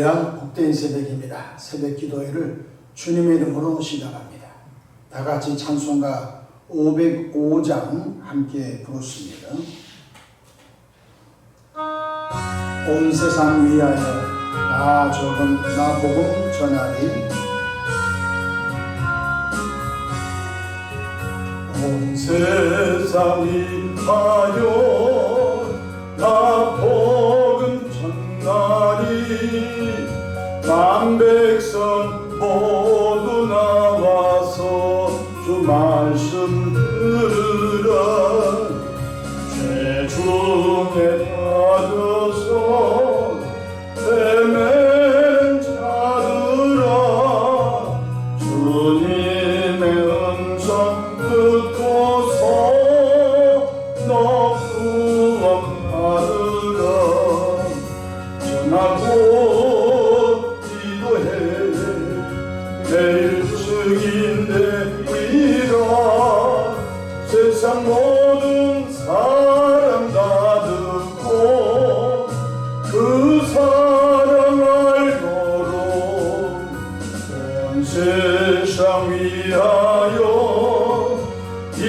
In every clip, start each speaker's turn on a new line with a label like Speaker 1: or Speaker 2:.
Speaker 1: 귀한 복된 새벽입니다. 새벽 기도회를 주님의 이름으로 시작합니다. 다 같이 찬송가 505장 함께 부르습니다. 온 세상 위하여 나 복음 전하리. 온 세상 위하여 나 복음 전하리. 만백성 모두 나와서 주 말씀 들으라. 죄 중에 빠져서 헤매는 자들아, 주님의 음성 듣고서 너 구원받으라. 전하고 기도해 매일 증인되리라. 세상 모든 사람 다 듣고 그 사랑 알도록 온 세상 위하여 이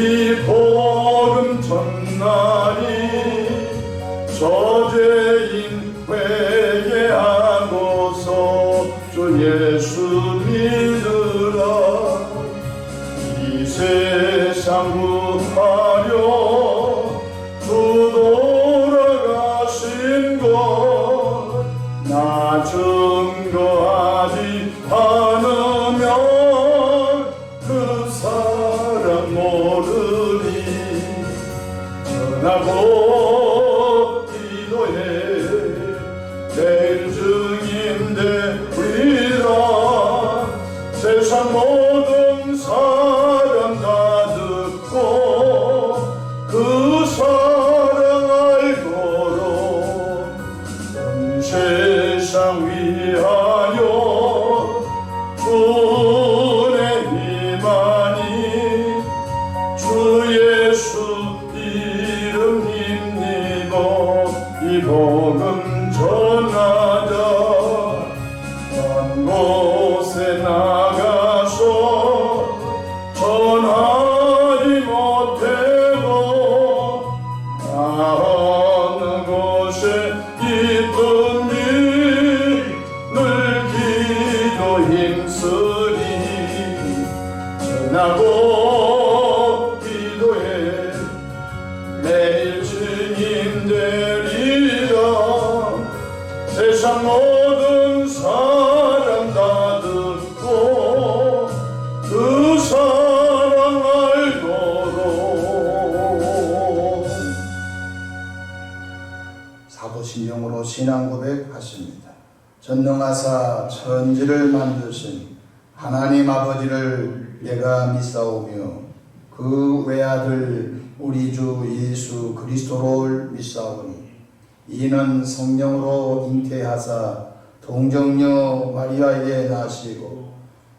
Speaker 1: 복음 전하리. 저죄인 회개하고서 주 예수 믿으라. 이 세상 구하려 주 돌아가신 것 나 증거하지 않으면 그 사랑 모르리. 전하고 기도해 내일 증인 되리라. 세상 모든 사람 다 듣고 그 사랑 알도록 온 세상 위하여 주의 힘하니. 주 예수 이름 힘입어 이 복음 전하자. 먼 곳에 나가서 전하지 못해도 어느 곳에 있든지 늘 기도 힘쓰리. 전하고 기도해 매일 증인 되리라. 세상 모든 사람 다 듣고 그 사랑 알도록. 사도신경으로 신앙 고백하십니다. 전능하사 천지를 만드신 하나님 아버지를 내가 믿사오며 그 외아들 우리 주 예수 그리스도를 믿사오니 이는 성령으로 잉태하사 동정녀 마리아에게 나시고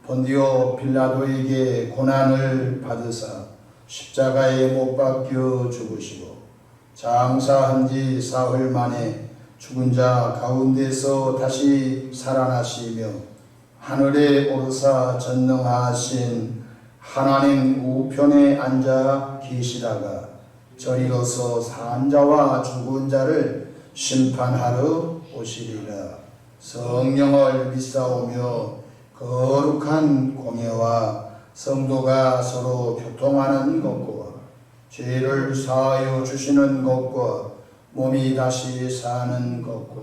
Speaker 1: 본디오 빌라도에게 고난을 받으사 십자가에 못 박혀 죽으시고 장사한 지 사흘 만에 죽은 자 가운데서 다시 살아나시며 하늘에 오르사 전능하신 하나님 우편에 앉아 계시다가 저리로서 산 자와 죽은 자를 심판하러 오시리라. 성령을 믿사오며 거룩한 공예와 성도가 서로 교통하는 것과 죄를 사하여 주시는 것과 몸이 다시 사는 것과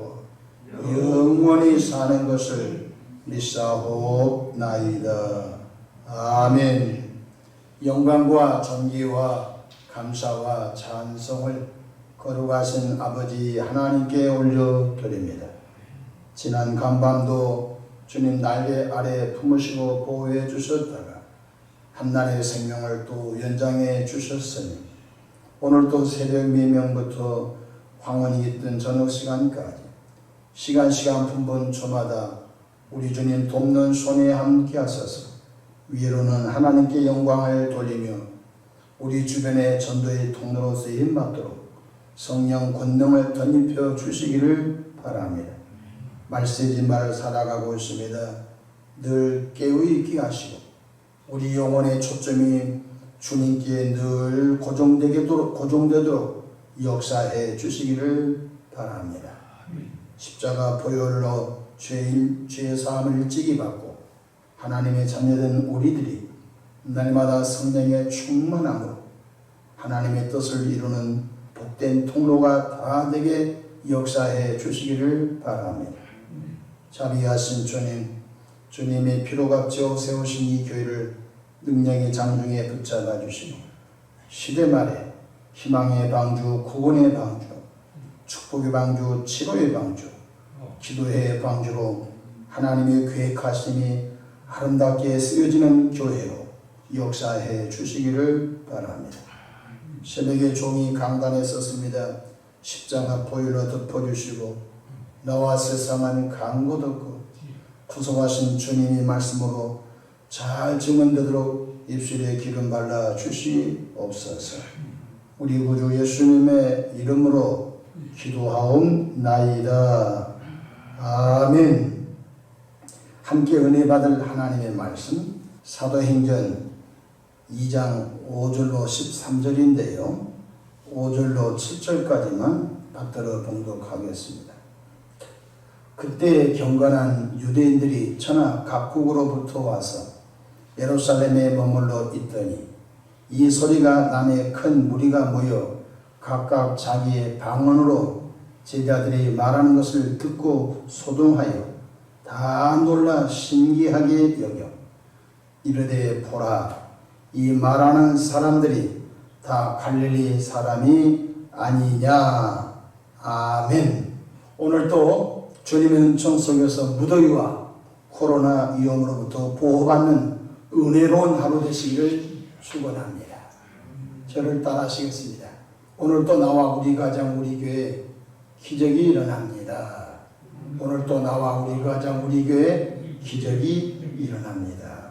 Speaker 1: 영원히 사는 것을 믿사옵나이다. 아멘. 영광과 존귀와 감사와 찬송을 거룩하신 아버지 하나님께 올려드립니다. 지난 간밤도 주님 날개 아래 품으시고 보호해 주셨다가 한날의 생명을 또 연장해 주셨으니 오늘도 새벽 미명부터 황혼이 있던 저녁 시간까지 시간 분분 초마다 우리 주님 돕는 손에 함께 하소서. 위로는 하나님께 영광을 돌리며 우리 주변의 전도의 통로로 쓰임 받도록 성령 권능을 덧입혀 주시기를 바랍니다. 말세지마를 살아가고 있습니다. 늘 깨어있게 하시고 우리 영혼의 초점이 주님께 늘 고정되도록 역사해 주시기를 바랍니다. 십자가 보혈로 죄의 사함을 일찍이 받고 하나님의 자녀된 우리들이 날마다 성령의 충만함으로 하나님의 뜻을 이루는 복된 통로가 다 되게 역사해 주시기를 바랍니다. 자비하신 주님, 주님의 피로 값지어 세우신 이 교회를 능력의 장중에 붙잡아 주시고 시대 말에 희망의 방주, 구원의 방주, 축복의 방주, 치료의 방주, 기도의 방주로 하나님의 계획하심이 아름답게 쓰여지는 교회로 역사해 주시기를 바랍니다. 새벽에 종이 강단에 섰습니다. 십자가 보혈로 덮어주시고 너와 세상은 강고 덮고 구속하신 주님의 말씀으로 잘 증언되도록 입술에 기름 발라 주시옵소서. 우리 구주 예수님의 이름으로 기도하옵나이다. 아멘. 함께 은혜 받을 하나님의 말씀 사도행전 2장 5절로 13절인데요. 5절로 7절까지만 받들어 봉독하겠습니다. 그때 경건한 유대인들이 천하 각국으로부터 와서 예루살렘에 머물러 있더니 이 소리가 남에 큰 무리가 모여 각각 자기의 방언으로 제자들이 말하는 것을 듣고 소동하여 다 놀라 신기하게 여겨 이르되 보라, 이 말하는 사람들이 다 갈릴리 사람이 아니냐. 아멘. 오늘도 주님의 은총 속에서 무더위와 코로나 위험으로부터 보호받는 은혜로운 하루 되시기를 축원합니다. 저를 따라하시겠습니다. 오늘도 나와 우리 가정 우리 교회 기적이 일어납니다. 오늘도 나와 우리 가정 우리 교회 기적이 일어납니다.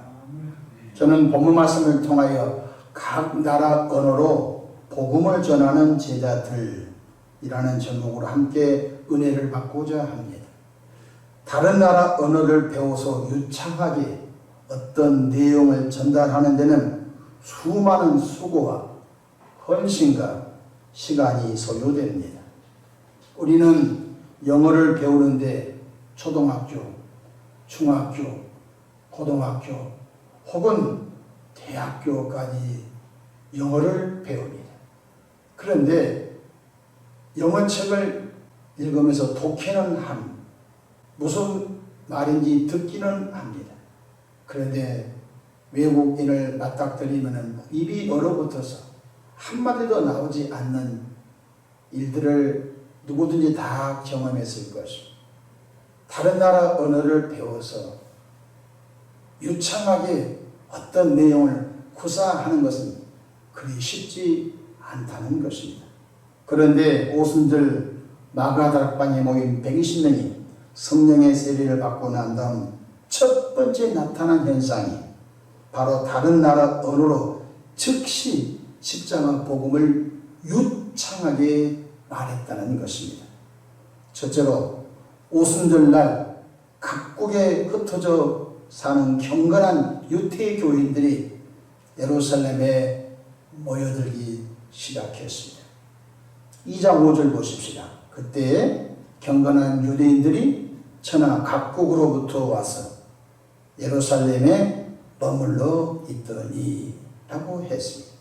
Speaker 1: 저는 본문 말씀을 통하여 각 나라 언어로 복음을 전하는 제자들이라는 제목으로 함께 은혜를 받고자 합니다. 다른 나라 언어를 배워서 유창하게 어떤 내용을 전달하는 데는 수많은 수고와 헌신과 시간이 소요됩니다. 우리는 영어를 배우는데 초등학교, 중학교, 고등학교 혹은 대학교까지 영어를 배웁니다. 그런데 영어책을 읽으면서 독해는 함, 무슨 말인지 듣기는 합니다. 그런데 외국인을 맞닥뜨리면 입이 얼어붙어서 한마디도 나오지 않는 일들을 누구든지 다 경험했을 것입니다. 다른 나라 언어를 배워서 유창하게 어떤 내용을 구사하는 것은 그리 쉽지 않다는 것입니다. 그런데 오순절 마가다락방에 모인 120명이 성령의 세례를 받고 난 다음 첫 번째 나타난 현상이 바로 다른 나라 언어로 즉시 십자가 복음을 유창하게 말했다는 것입니다. 첫째로 오순절날 각국에 흩어져 사는 경건한 유태 교인들이 예루살렘에 모여들기 시작했습니다. 2장 5절 보십시다. 그때 경건한 유대인들이 천하 각국으로부터 와서 예루살렘에 머물러 있더니 라고 했습니다.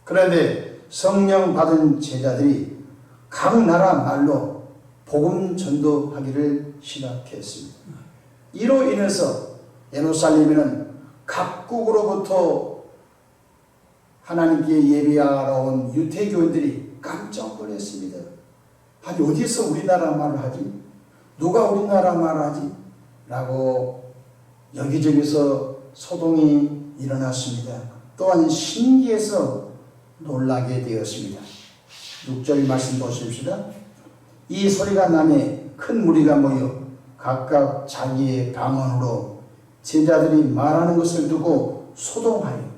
Speaker 1: 그런데 성령 받은 제자들이 각 나라 말로 복음 전도하기를 시작했습니다. 이로 인해서 예루살렘에는 각국으로부터 하나님께 예배하러 온 유태교인들이 깜짝 놀랐습니다. 아니 어디서 우리나라 말을 하지? 누가 우리나라 말을 하지? 라고 여기저기서 소동이 일어났습니다. 또한 신기해서 놀라게 되었습니다. 6절 말씀 보십시다. 이 소리가 나매 큰 무리가 모여 각각 자기의 방언으로 제자들이 말하는 것을 두고 소동하여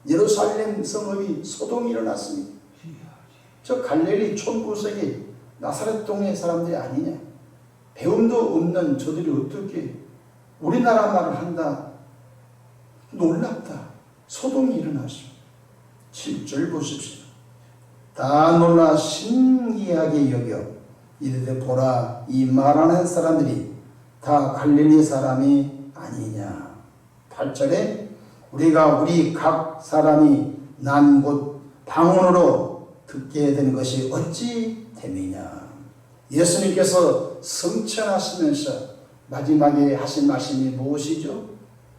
Speaker 1: 예루살렘 성읍이 소동이 일어났습니다. 저 갈릴리 촌구석이 나사렛 동네 사람들이 아니냐? 배움도 없는 저들이 어떻게 우리나라 말을 한다. 놀랍다. 소동이 일어났습니다. 7절 보십시오. 다 놀라 신기하게 여겨 이르되 보라, 이 말하는 사람들이 다 갈릴리 사람이 아니냐. 8절에 우리가 우리 각 사람이 난 곳 방언으로 듣게 된 것이 어찌 됨이냐. 예수님께서 성천하시면서 마지막에 하신 말씀이 무엇이죠?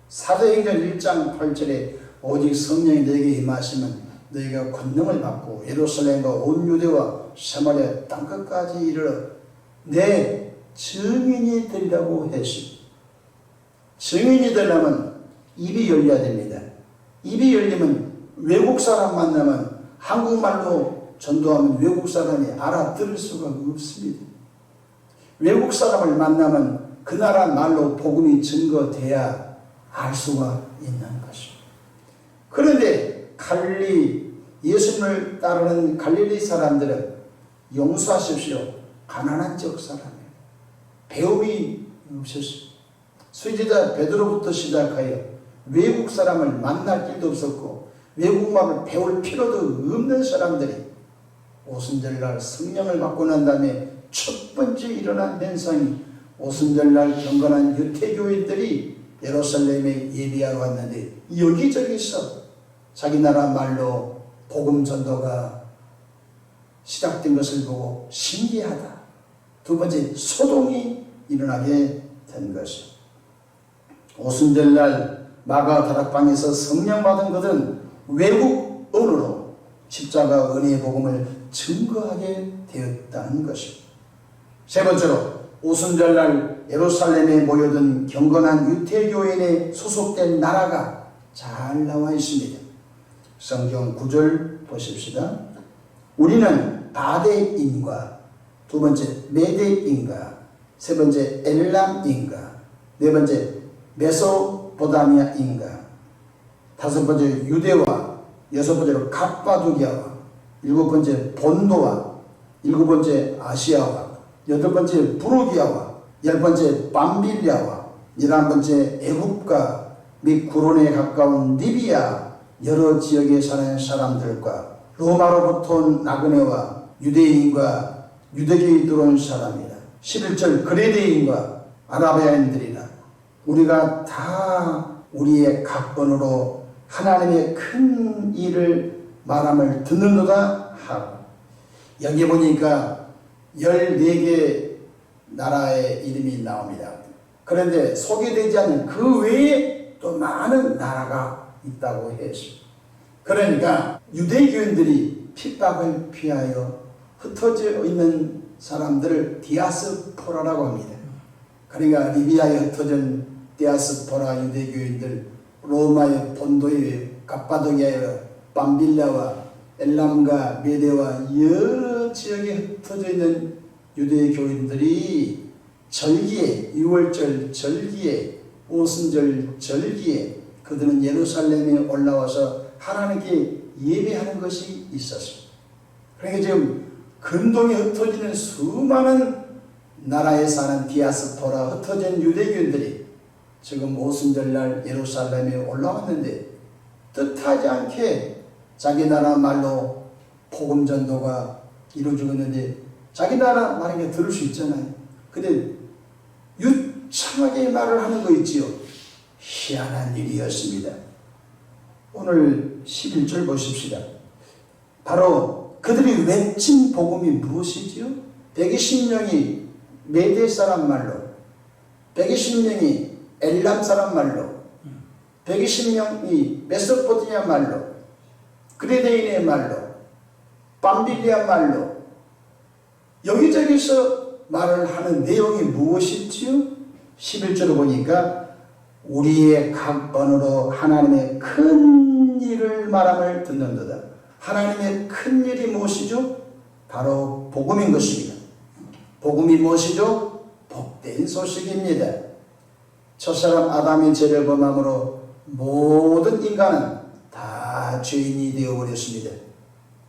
Speaker 1: 사도행전 1장 8절에 오직 성령이 너에게 임하시면 너희가 권능을 받고 예루살렘과 온 유대와 사마리아 땅끝까지 이르러 내 증인이 되리라고 했습니다. 증인이 되려면 입이 열려야 됩니다. 입이 열리면 외국 사람 만나면 한국말로 전도하면 외국 사람이 알아들을 수가 없습니다. 외국 사람을 만나면 그 나라 말로 복음이 증거돼야 알 수가 있는 것입니다. 그런데 갈릴리 예수님을 따르는 갈릴리 사람들은 용서하십시오. 가난한 적 사람이에요. 배움이 없었어요. 수지자 베드로부터 시작하여 외국 사람을 만날 길도 없었고 외국말을 배울 필요도 없는 사람들이 오순절날 성령을 받고 난 다음에 첫 번째 일어난 현상이 오순절날 경건한 유태교인들이 예루살렘에 예배하러 왔는데 여기저기서 자기 나라 말로 복음 전도가 시작된 것을 보고 신기하다. 두 번째, 소동이 일어나게 된 것입니다. 오순절날 마가 다락방에서 성령 받은 것은 외국 언어로 십자가 은혜의 복음을 증거하게 되었다는 것입니다. 세 번째로, 오순절날 예루살렘에 모여든 경건한 유태교인에 소속된 나라가 잘 나와 있습니다. 성경 9절 보십시다. 우리는 바데인과 두 번째 메데인과 세 번째 엘람인가 네 번째 메소포타미아인가 다섯 번째 유대와 여섯 번째로 갑바두기아와 일곱 번째 본도와 일곱 번째 아시아와 여덟 번째 부르기아와 열 번째 밤빌리아와 11번째 애굽과 및 구론에 가까운 리비아 여러 지역에 사는 사람들과 로마로부터 온 나그네와 유대인과 유대교에 들어온 사람이라. 11절 그레데인과 아라비아인들이라. 우리가 다 우리의 각 언어로 하나님의 큰 일을 말함을 듣는도다 하고, 여기 보니까 14개 나라의 이름이 나옵니다. 그런데 소개되지 않는 그 외에 또 많은 나라가 있다고 했습니다. 그러니까 유대교인들이 핍박을 피하여 흩어져 있는 사람들을 디아스포라라고 합니다. 그러니까 리비아에 흩어진 디아스포라 유대교인들, 로마의 본도의 갑바도기아의 밤빌라와 엘람과 메데와 여러 지역에 흩어져 있는 유대교인들이 절기에, 6월절 절기에, 오순절 절기에 그들은 예루살렘에 올라와서 하나님께 예배하는 것이 있었습니다. 그러니까 지금 근동에 흩어지는 수많은 나라에 사는 디아스포라 흩어진 유대교인들이 지금 오순절날 예루살렘에 올라왔는데 뜻하지 않게 자기 나라 말로 복음 전도가 이루어지고 있는데 자기 나라 말하는 게 들을 수 있잖아요. 근데 유창하게 말을 하는 거 있지요. 희한한 일이었습니다. 오늘 11절 보십시다. 바로 그들이 외친 복음이 무엇이지요? 120명이 메대 사람 말로, 120명이 엘람 사람 말로, 120명이 메소포타미아 말로, 그레데인의 말로, 밤빌리아 말로 여기저기서 말을 하는 내용이 무엇이지요? 11절을 보니까 우리의 각 언어로 하나님의 큰 일을 말함을 듣는도다. 하나님의 큰 일이 무엇이죠? 바로 복음인 것입니다. 복음이 무엇이죠? 복된 소식입니다. 첫사람 아담이 죄를 범함으로 모든 인간은 다 죄인이 되어버렸습니다.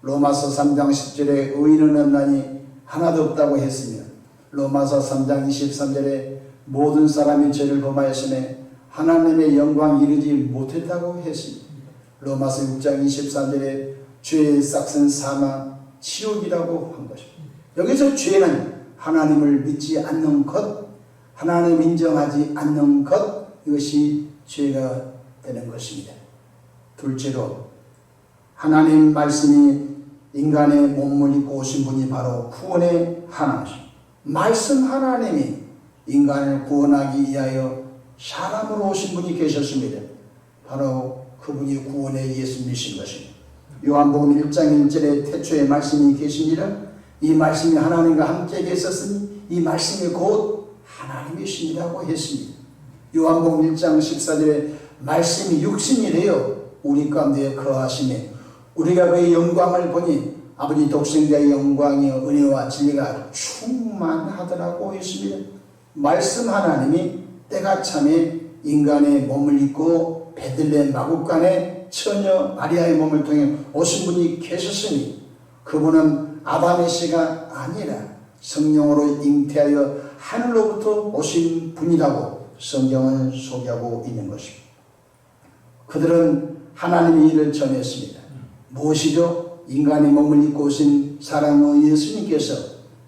Speaker 1: 로마서 3장 10절에 의인은 없나니 하나도 없다고 했으며 로마서 3장 23절에 모든 사람이 죄를 범하였음에 하나님의 영광 이르지 못했다고 했습니다. 로마서 6장 23절에 죄의 싹은 사망, 지옥이라고 한 것입니다. 여기서 죄는 하나님을 믿지 않는 것, 하나님 인정하지 않는 것, 이것이 죄가 되는 것입니다. 둘째로 하나님 말씀이 인간의 몸을 입고 오신 분이 바로 구원의 하나님이십니다. 말씀 하나님이 인간을 구원하기 위하여 사람으로 오신 분이 계셨습니다. 바로 그분이 구원의 예수님이신 것입니다. 요한복음 1장 1절에 태초에 말씀이 계시니라. 이 말씀이 하나님과 함께 계셨으니 이 말씀이 곧 하나님이시니라고 했습니다. 요한복음 1장 14절에 말씀이 육신이 되어 우리 가운데 거하시며 우리가 그의 영광을 보니 아버지 독생자의 영광이여 은혜와 진리가 충만하더라고 했습니다. 말씀 하나님이 때가 참에 인간의 몸을 입고 베들레헴 마구간에 처녀 마리아의 몸을 통해 오신 분이 계셨으니 그분은 아담의 씨가 아니라 성령으로 잉태하여 하늘로부터 오신 분이라고 성경은 소개하고 있는 것입니다. 그들은 하나님의 일을 전했습니다. 무엇이죠? 인간의 몸을 입고 오신 사랑의 예수님께서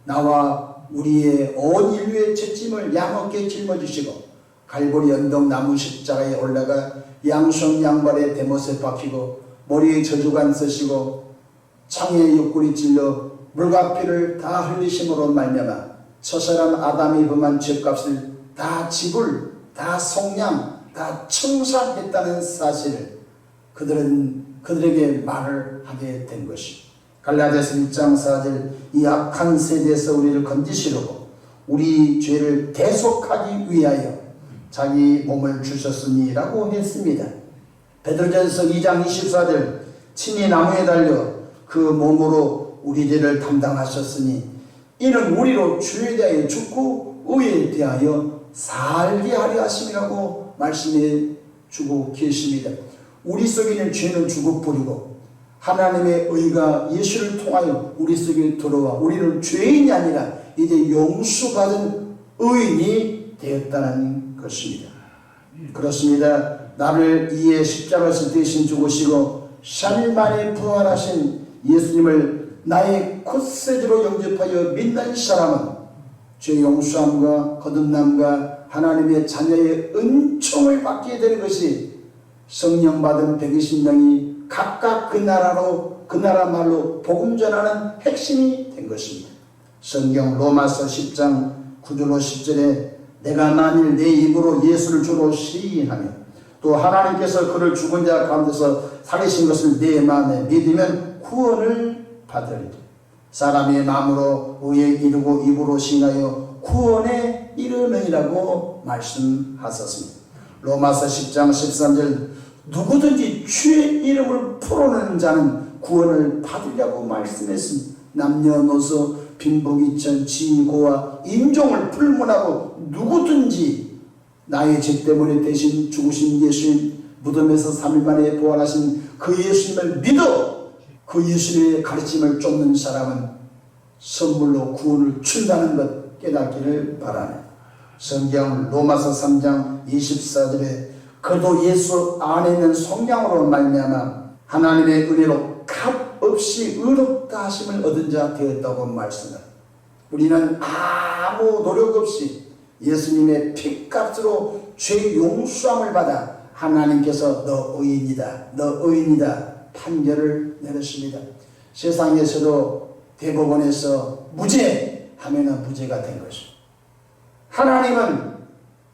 Speaker 1: 나와 우리의 온 인류의 죄짐을 양어깨 짊어지시고 갈보리 언덕 나무 십자가에 올라가 양손 양발에 대못에 박히고 머리에 저주관 쓰시고 창에 옆구리 찔러 물과 피를 다 흘리심으로 말미암아 첫사람 아담이 범한 죄값을 다 지불, 다 속량, 다 청산했다는 사실을 그들에게 말을 하게 된 것입니다. 갈라디아서 1장 4절 이 악한 세대에서 우리를 건지시려고 우리 죄를 대속하기 위하여 자기 몸을 주셨으니라고 했습니다. 베드로전서 2장 24절 친히 나무에 달려 그 몸으로 우리 죄를 담당하셨으니 이는 우리로 죄에 대하여 죽고 의에 대하여 살게 하려 하심이라고 말씀해 주고 계십니다. 우리 속에 있는 죄는 죽어버리고 하나님의 의가 예수를 통하여 우리 속에 들어와 우리는 죄인이 아니라 이제 용서받은 의인이 되었다는 것입니다. 그렇습니다. 나를 이에 십자가에서 대신 죽으시고 3일 만에 부활하신 예수님을 나의 콧세주로 영접하여 믿는 사람은 죄 용서함과 거듭남과 하나님의 자녀의 은총을 받게 되는 것이 성령 받은 120명이 각각 그 나라 말로 복음 전하는 핵심이 된 것입니다. 성경 로마서 10장 9절로 10절에 내가 만일 내 입으로 예수를 주로 시인하며 또 하나님께서 그를 죽은 자 가운데서 살리신 것을 내 마음에 믿으면 구원을 받으리라. 사람의 마음으로 의에 이르고 입으로 시인하여 구원에 이르느니라고 말씀하셨습니다. 로마서 10장 13절 누구든지 주의 이름을 풀어내는 자는 구원을 받으려고 말씀했습니다. 남녀노소 빈부귀천 지고와 인종을 불문하고 누구든지 나의 죄 때문에 대신 죽으신 예수님 무덤에서 3일 만에 부활하신 그 예수님을 믿어 그 예수님의 가르침을 쫓는 사람은 선물로 구원을 준다는 것 깨닫기를 바라네. 성경 로마서 3장 24절에 그도 예수 안에 있는 성령으로 말미암아 하나님의 은혜로 값없이 의롭다 하심을 얻은 자 되었다고 말씀을. 우리는 아무 노력 없이 예수님의 피값으로 죄 용서함을 받아 하나님께서 너 의인이다, 너 의인이다 판결을 내렸습니다. 세상에서도 대법원에서 무죄 하면은 무죄가 된 것입니다. 하나님은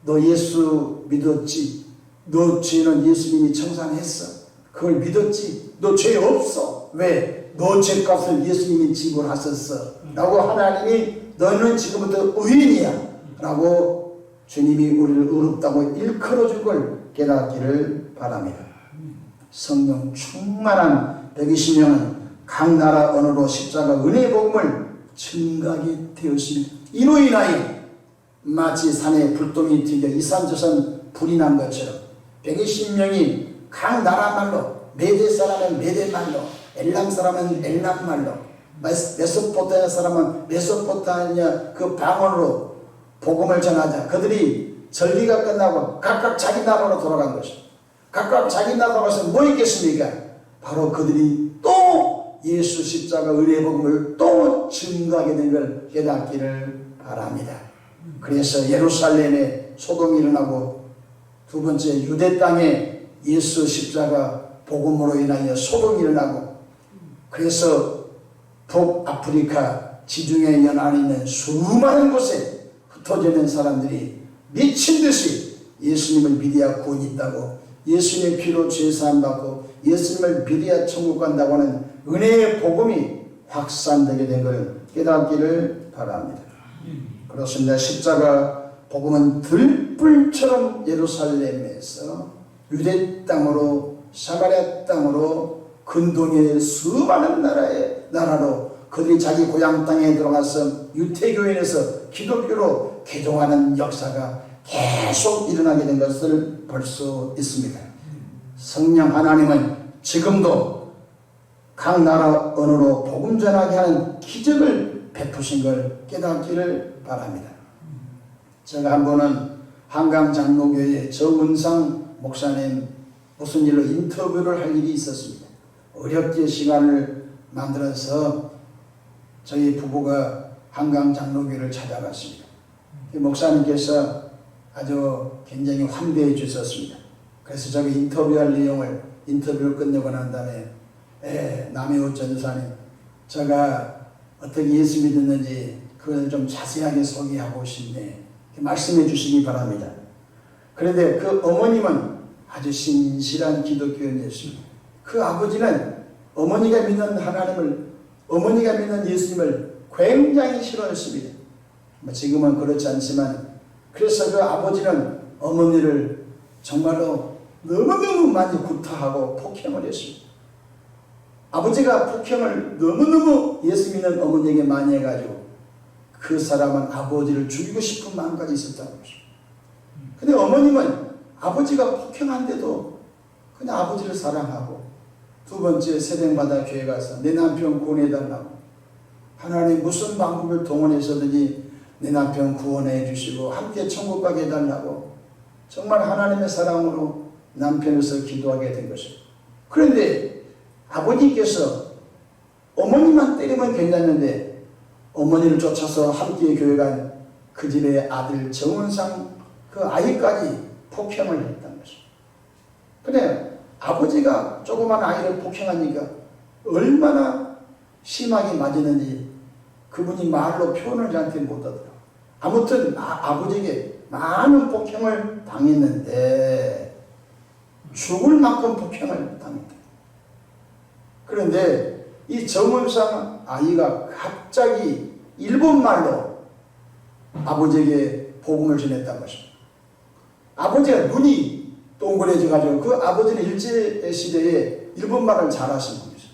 Speaker 1: 너 예수 믿었지, 너 죄는 예수님이 청산했어, 그걸 믿었지, 너 죄 없어, 왜? 너 죄값을 예수님이 지불하셨어 라고 하나님이 너는 지금부터 의인이야 라고 주님이 우리를 의롭다고 일컬어준 걸 깨닫기를 바랍니다. 성령 충만한 120명은 각 나라 언어로 십자가 은혜의 복음을 증가하게 되었습니다. 이로 인하여 마치 산에 불똥이 튀겨 이산저산 불이 난 것처럼 120명이 각 나라 말로 메대 사람은 메대 말로 엘람 사람은 엘람 말로 메소포타미아 사람은 메소포타미아 그 방언으로 복음을 전하자. 그들이 전리가 끝나고 각각 자기 나라로 돌아간 것입니다. 각각 자기 나라로 가서 뭐 있겠습니까? 바로 그들이 또 예수 십자가 의뢰의 복음을 또 증거하게 된 걸 깨닫기를 바랍니다. 그래서 예루살렘에 소동이 일어나고 두 번째 유대 땅에 예수 십자가 복음으로 인하여 소동이 일어나고 그래서 북아프리카 지중해 연안에 있는 수많은 곳에 흩어져 있는 사람들이 미친 듯이 예수님을 믿어야 구원이 있다고, 예수님의 피로 죄사함 받고 예수님을 믿어야 천국 간다고 하는 은혜의 복음이 확산되게 된 것을 깨닫기를 바랍니다. 그렇습니다. 십자가 복음은 들불처럼 예루살렘에서 유대 땅으로 사마리아 땅으로 근동의 수많은 나라로 그들이 자기 고향 땅에 들어가서 유태교인에서 기독교로 개종하는 역사가 계속 일어나게 된 것을 볼 수 있습니다. 성령 하나님은 지금도 각 나라 언어로 복음 전하게 하는 기적을 베푸신 걸 깨닫기를 바랍니다. 제가 한 번은 한강 장로교회 정은상 목사님 무슨 일로 인터뷰를 할 일이 있었습니다. 어렵게 시간을 만들어서 저희 부부가 한강 장로교회를 찾아갔습니다. 목사님께서 아주 굉장히 환대해 주셨습니다. 그래서 저기 인터뷰를 끝내고 난 다음에 남해호 전사님 제가 어떻게 예수 믿었는지 그걸 좀 자세하게 소개하고 싶네 말씀해 주시기 바랍니다. 그런데 그 어머님은 아주 신실한 기독교인이었습니다. 그 아버지는 어머니가 믿는 하나님을, 어머니가 믿는 예수님을 굉장히 싫어했습니다. 지금은 그렇지 않지만 그래서 그 아버지는 어머니를 정말로 너무너무 많이 구타하고 폭행을 했습니다. 아버지가 폭행을 너무너무 예수 믿는 어머니에게 많이 해가지고 그 사람은 아버지를 죽이고 싶은 마음까지 있었다고 했습니다. 근데 어머님은 아버지가 폭행한데도 그냥 아버지를 사랑하고 두 번째 세대마다 교회 가서 내 남편 구원해달라고 하나님 무슨 방법을 동원해서든지 내 남편 구원해 주시고 함께 천국 가게 해달라고 정말 하나님의 사랑으로 남편에서 기도하게 된 것입니다. 그런데 아버지께서 어머니만 때리면 괜찮는데 어머니를 쫓아서 함께 교회 간 그 집의 아들 정은상 그 아이까지 폭행을 했다는 것입니다. 근데 아버지가 조그만 아이를 폭행하니까 얼마나 심하게 맞았는지 그분이 말로 표현을 저한테 못하더라고요. 아무튼 아버지에게 많은 폭행을 당했는데 죽을 만큼 폭행을 당했다. 그런데 이 정은상 아이가 갑자기 일본말로 아버지에게 복음을 전했다는 것입니다. 아버지가 눈이 동그래져가지고 그 아버지는 일제시대에 일본말을 잘하신 분이죠.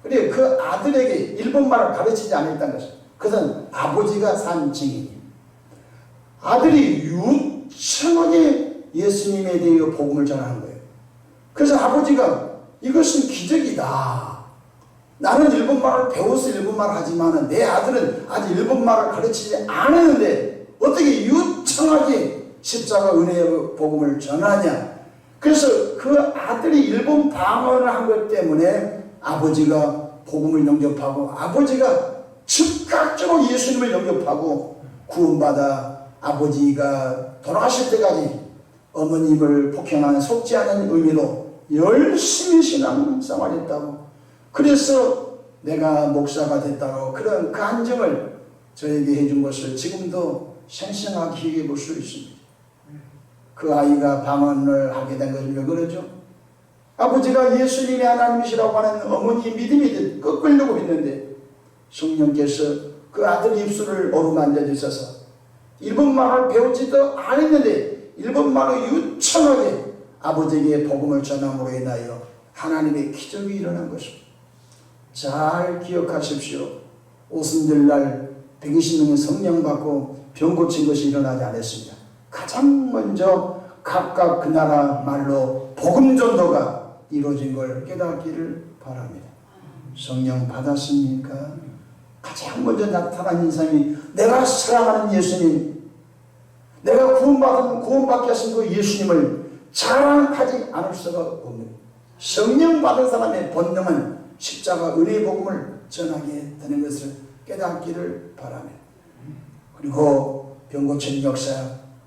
Speaker 1: 그런데 그 아들에게 일본말을 가르치지 않았다는 것입니다. 그것은 아버지가 산 증인이에요. 아들이 유창하게 예수님에 대해 복음을 전하는 거예요. 그래서 아버지가 이것은 기적이다. 나는 일본말을 배워서 일본말을 하지만 내 아들은 아직 일본말을 가르치지 않았는데 어떻게 유창하게 십자가 은혜의 복음을 전하냐. 그래서 그 아들이 일본 방언을 한 것 때문에 아버지가 복음을 영접하고 아버지가 즉각적으로 예수님을 영접하고 구원받아 아버지가 돌아가실 때까지 어머님을 폭행하는 속지 않은 의미로 열심히 신앙생활했다고. 그래서 내가 목사가 됐다고 그런 간증을 저에게 해준 것을 지금도 생생하게 기억해 볼 수 있습니다. 그 아이가 방언을 하게 된 것은 왜 그러죠? 아버지가 예수님이 하나님이시라고 하는 어머니의 믿음이 꺾으려고 했는데 성령께서 그 아들 입술을 어루만져 주셔서 일본말을 배우지도 않았는데 일본말로 유창하게 아버지에게 복음을 전함으로 인하여 하나님의 기적이 일어난 것입니다. 잘 기억하십시오. 오순절날 120명의 성령 받고 병 고친 것이 일어나지 않았습니다. 가장 먼저 각각 그 나라 말로 복음 전도가 이루어진 걸 깨닫기를 바랍니다. 성령 받았습니까? 가장 먼저 나타난 인상이 내가 사랑하는 예수님, 내가 구원받게 하신 그 예수님을 자랑하지 않을 수가 없는 성령 받은 사람의 본능은 십자가 은혜의 복음을 전하게 되는 것을 깨닫기를 바라며, 그리고 병고침 역사,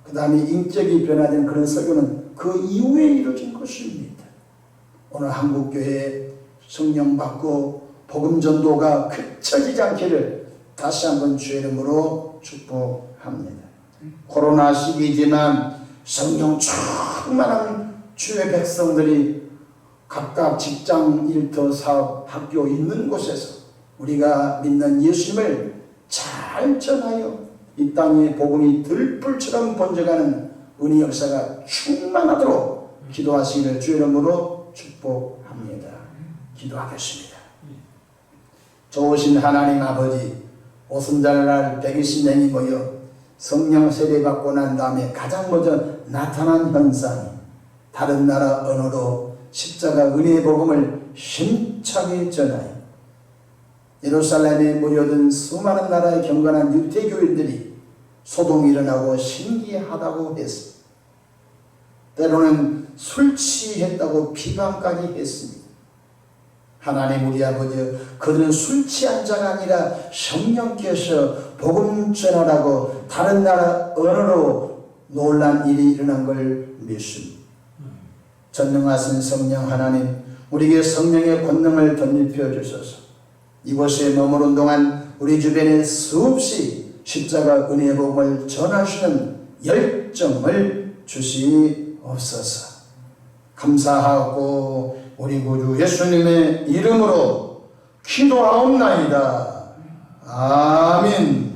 Speaker 1: 그 다음에 인격이 변화된 그런 설교는 그 이후에 이루어진 것입니다. 오늘 한국교회에 성령 받고 복음 전도가 그쳐지지 않기를 다시 한번 주의 이름으로 축복합니다. 코로나 시기이지만 성령 충만한 주의 백성들이 각각 직장, 일터, 사업, 학교 있는 곳에서 우리가 믿는 예수님을 잘 전하여 이 땅에 복음이 들불처럼 번져가는 은혜 역사가 충만하도록 기도하시기를 주의 이름으로 축복합니다. 기도하겠습니다. 좋으신 하나님 아버지, 오순절날 120명이 모여 성령 세례받고 난 다음에 가장 먼저 나타난 현상이 다른 나라 언어로 십자가 은혜의 복음을 힘차게 전하여 예루살렘에 모여든 수많은 나라의 경건한 유대교인들이 소동이 일어나고 신기하다고 했습니다. 때로는 술 취했다고 비방까지 했습니다. 하나님 우리 아버지, 그들은 술 취한 자가 아니라 성령께서 복음 전하라고 다른 나라 언어로 놀란 일이 일어난 걸 믿습니다. 전능하신 성령 하나님, 우리에게 성령의 권능을 덧입혀 주소서. 이곳에 머무른 동안 우리 주변에 수없이 십자가 은혜의 복음을 전하시는 열정을 주시옵소서. 감사하고 우리 구주 예수님의 이름으로 기도하옵나이다. 아멘.